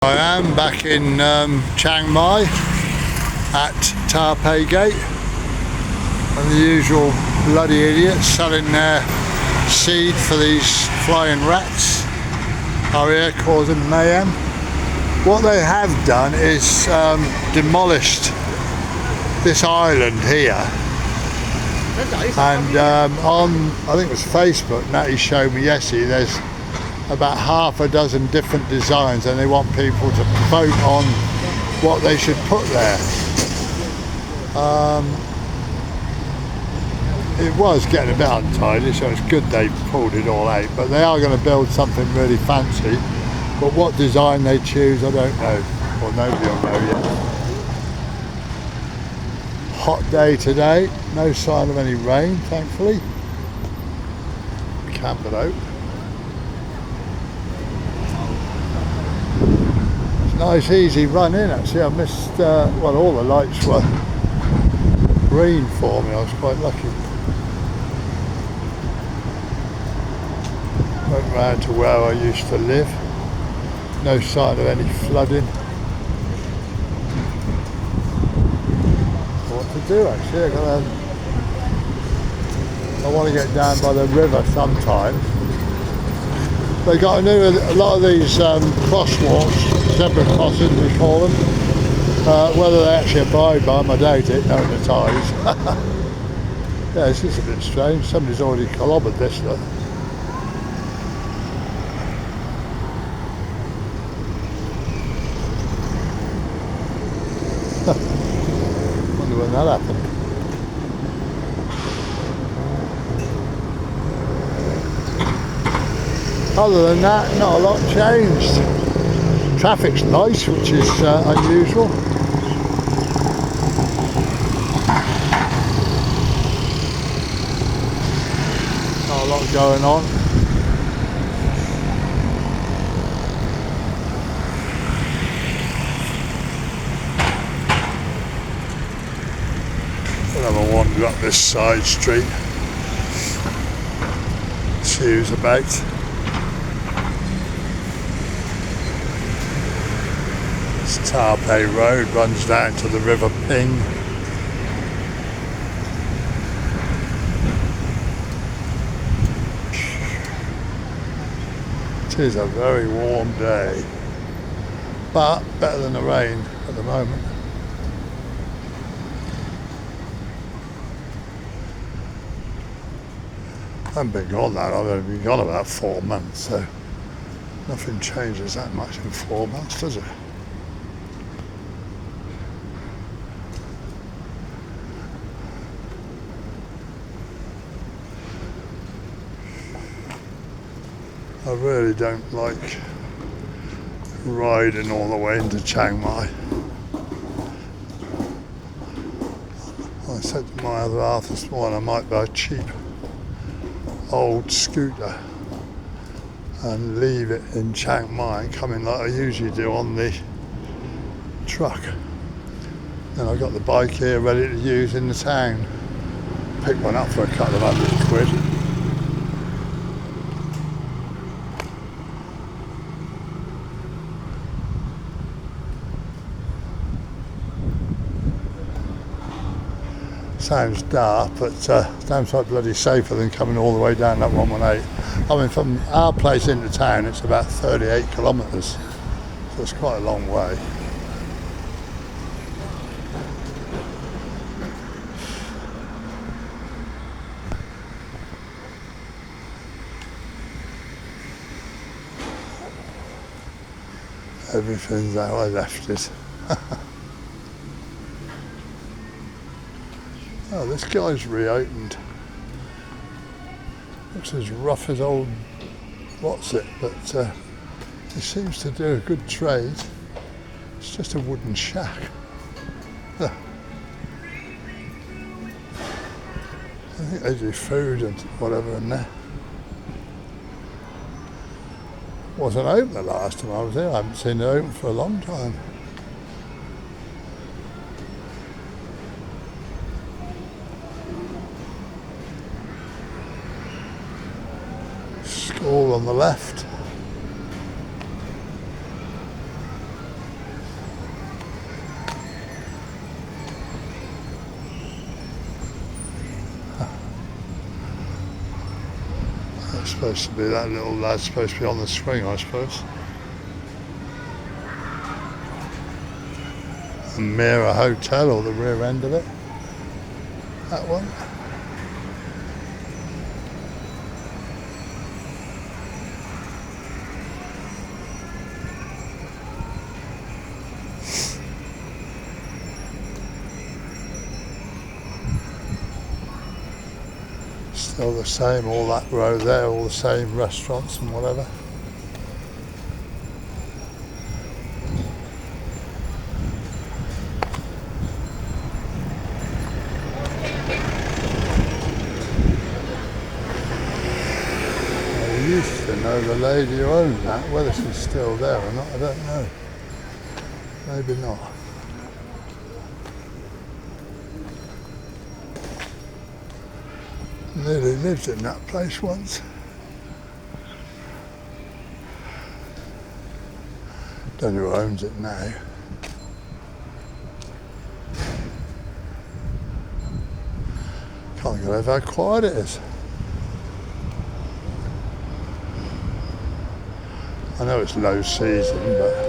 I am back in Chiang Mai at Taipei Gate, and the usual bloody idiots selling their seed for these flying rats are here causing mayhem. What they have done is demolished this island here, and on, I think it was Facebook, Natty showed me yesterday, there's about half a dozen different designs, and they want people to vote on what they should put there. It was getting a bit untidy, so it's good they pulled it all out, but they are going to build something really fancy, but what design they choose I don't know, or nobody will know yet. Hot day today, no sign of any rain thankfully. Camp it out. Nice easy run in actually. I missed, well, all the lights were green for me, I was quite lucky. Went round to where I used to live, no sign of any flooding. What to do actually, I want to get down by the river sometime. They got a lot of these crosswalks, zebra crossings we call them. Whether they actually abide by them, I doubt it, knowing the tides. Yeah, this is a bit strange. Somebody's already clobbered this look. Wonder when that happened. Other than that, not a lot changed. Traffic's nice, which is unusual. Not a lot going on. We'll have a wander up this side street. See who's about. Taipei Road runs down to the River Ping. It is a very warm day, but better than the rain at the moment. I haven't been gone that long, I've only been gone about 4 months, so nothing changes that much in 4 months, does it? I really don't like riding all the way into Chiang Mai. I said to my other half this morning I might buy a cheap old scooter and leave it in Chiang Mai and come in like I usually do on the truck. Then I've got the bike here ready to use in the town. Pick one up for a couple of £100. Sounds dark, but damn sight bloody safer than coming all the way down that 118. I mean, from our place into town, it's about 38 kilometres, so it's quite a long way. Everything's how I left it. Oh, this guy's reopened. Looks as rough as old what's it, but he seems to do a good trade. It's just a wooden shack. I think they do food and whatever in there. Wasn't open the last time I was there. I haven't seen it open for a long time. School on the left. Supposed to be that little lad's supposed to be on the swing, I suppose. The Mira Hotel, or the rear end of it. That one. Still the same, all that row there, all the same restaurants and whatever. I used to know the lady who owned that. Whether she's still there or not, I don't know. Maybe not. Nearly lived in that place once. Don't know who owns it now. Can't get over how quiet it is. I know it's low season, but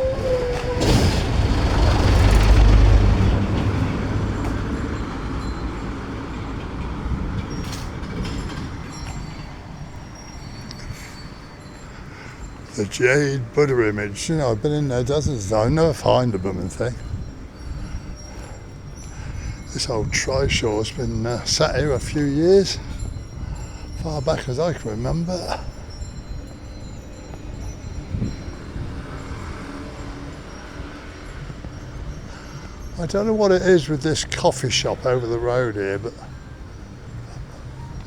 the jade Buddha image, you know, I've been in there dozens of times, I never find a blooming thing. This old trishaw has been sat here a few years, far back as I can remember. I don't know what it is with this coffee shop over the road here, but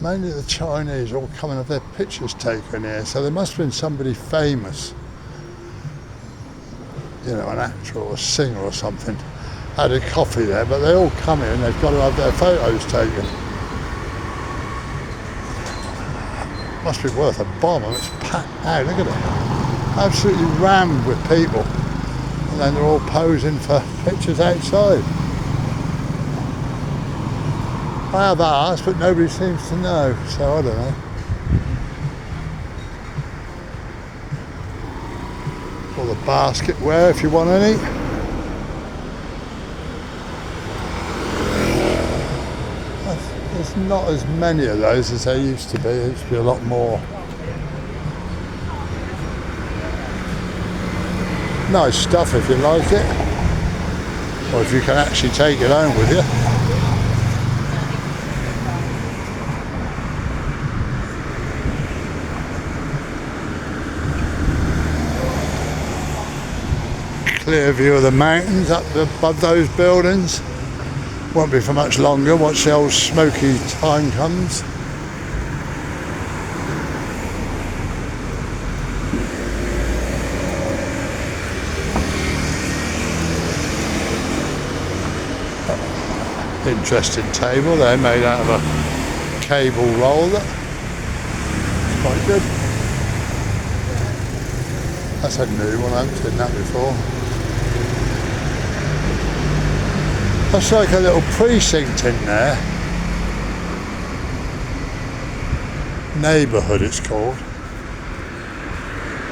mainly the Chinese all come and have their pictures taken here, so there must have been somebody famous, you know, an actor or a singer or something, had a coffee there, but they all come here and they've got to have their photos taken. Must be worth a bomb, and it's packed out, look at it. Absolutely rammed with people. And then they're all posing for pictures outside. I have asked, but nobody seems to know, so I don't know. All the basketware if you want any. There's not as many of those as there used to be. There used to be a lot more. Nice stuff if you like it, or if you can actually take it home with you. Clear view of the mountains up above those buildings. Won't be for much longer once the old smoky time comes. Interesting table there, made out of a cable roller. Quite good. That's a new one, I haven't seen that before. That's like a little precinct in there. Neighbourhood it's called.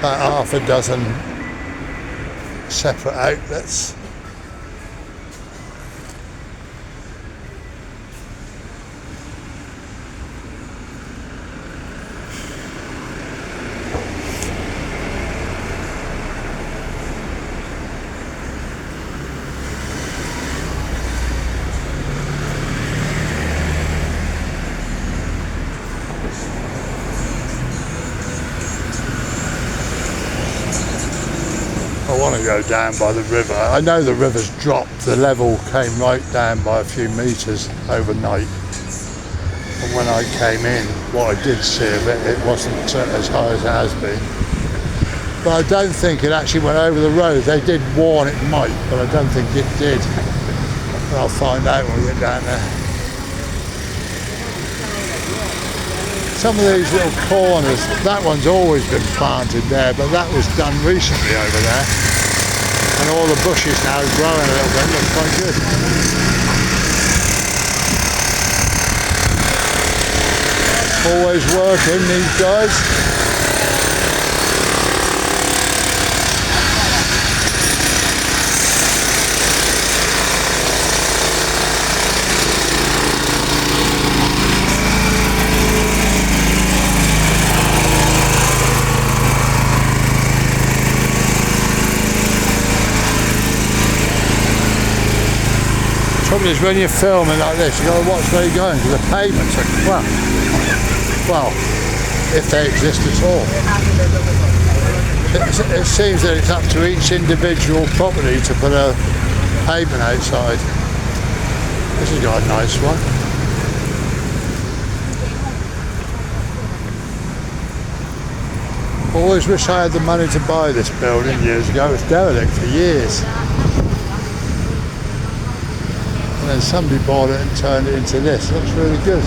About half a dozen separate outlets. I want to go down by the river. I know the river's dropped, the level came right down by a few metres overnight. And when I came in, what I did see of it, it wasn't as high as it has been. But I don't think it actually went over the road. They did warn it might, but I don't think it did. But I'll find out when we get down there. Some of these little corners, that one's always been planted there, but that was done recently over there. And all the bushes now are growing a little bit, looks quite good. Always working, these guys. trouble is when you're filming like this, you've got to watch where you're going because the pavements are crap. Well, if they exist at all. It seems that it's up to each individual property to put a pavement outside. This has got a nice one. Always wish I had the money to buy this building years ago. It was derelict for years. And then somebody bought it and turned it into this. It looks really good.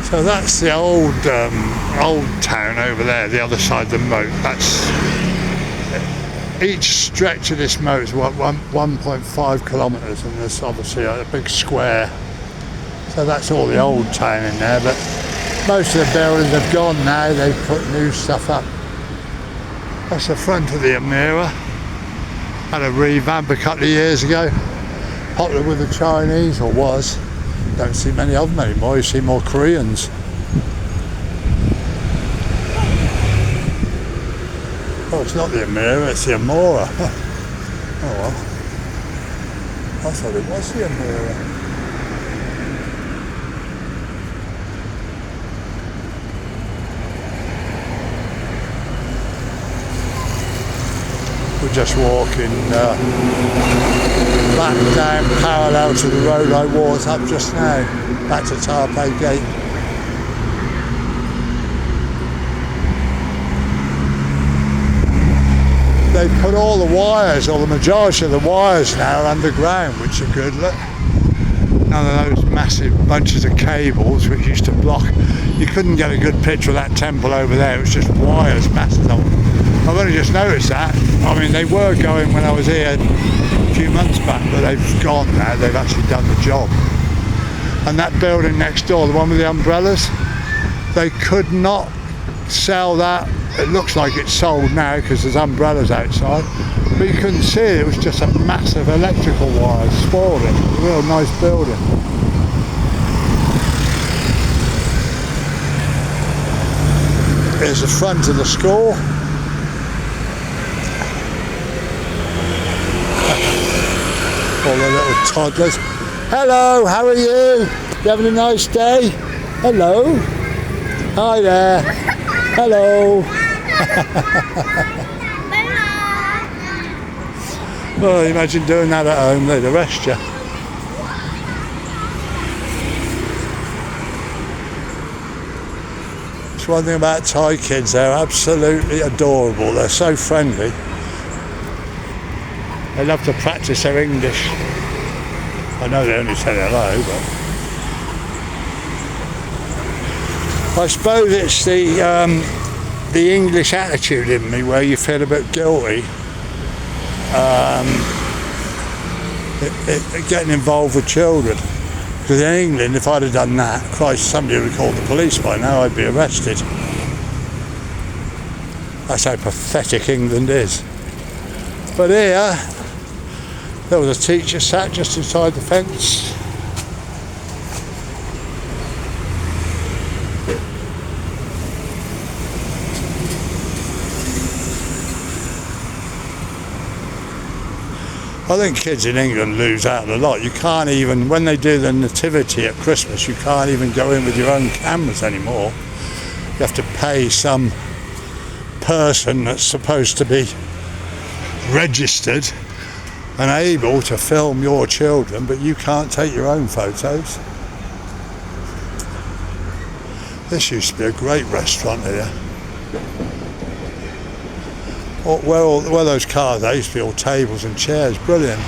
So that's the old town over there, the other side of the moat. That's each stretch of this moat is 1.5 kilometres, and there's obviously a big square. So that's all the old town in there, but most of the buildings have gone now. They've put new stuff up. That's the front of the Amira. Had a revamp a couple of years ago. Popular with the Chinese, or was. Don't see many of them anymore. You see more Koreans. Oh, it's not the Amira, it's the Amora. Oh well. I thought it was the Amira. We're just walking back down parallel to the road I walked up just now, back to Tarpei Gate. They put all the wires, or the majority of the wires now, are underground, which are good. Look, none of those massive bunches of cables which used to block. You couldn't get a good picture of that temple over there. It was just wires, masses of them. I've only just noticed that. I mean, they were going when I was here a few months back, but they've gone now. They've actually done the job. And that building next door, the one with the umbrellas, they could not sell that. It looks like it's sold now because there's umbrellas outside, but you couldn't see it. It was just a massive electrical wire spoiled it. A real nice building. Here's the front of the school. All the little toddlers. Hello, how are you? You having a nice day? Hello. Hi there. Hello. Well, imagine doing that at home, they'd arrest you. It's one thing about Thai kids, they're absolutely adorable. They're so friendly. They love to practice their English. I know they only say hello, but I suppose it's the English attitude in me where you feel a bit guilty getting involved with children. Because in England, if I'd have done that, Christ, somebody would have called the police by now. I'd be arrested. That's how pathetic England is. But here, there was a teacher sat just inside the fence. I think kids in England lose out a lot. You can't even, when they do the nativity at Christmas, you can't even go in with your own cameras anymore. You have to pay some person that's supposed to be registered and able to film your children, but you can't take your own photos. This used to be a great restaurant here. Where those cars are, used to be all tables and chairs, brilliant.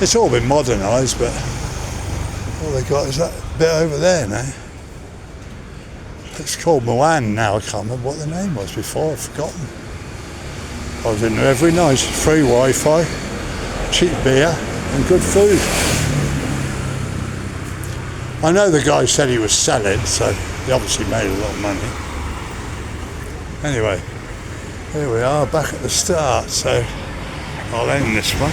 It's all been modernised, but all they got is that bit over there now. It's called Muan now. I can't remember what the name was before, I've forgotten. I was in there every night, free Wi-Fi, cheap beer and good food. I know the guy said he was selling, so he obviously made a lot of money. Anyway, here we are back at the start, so I'll end this one.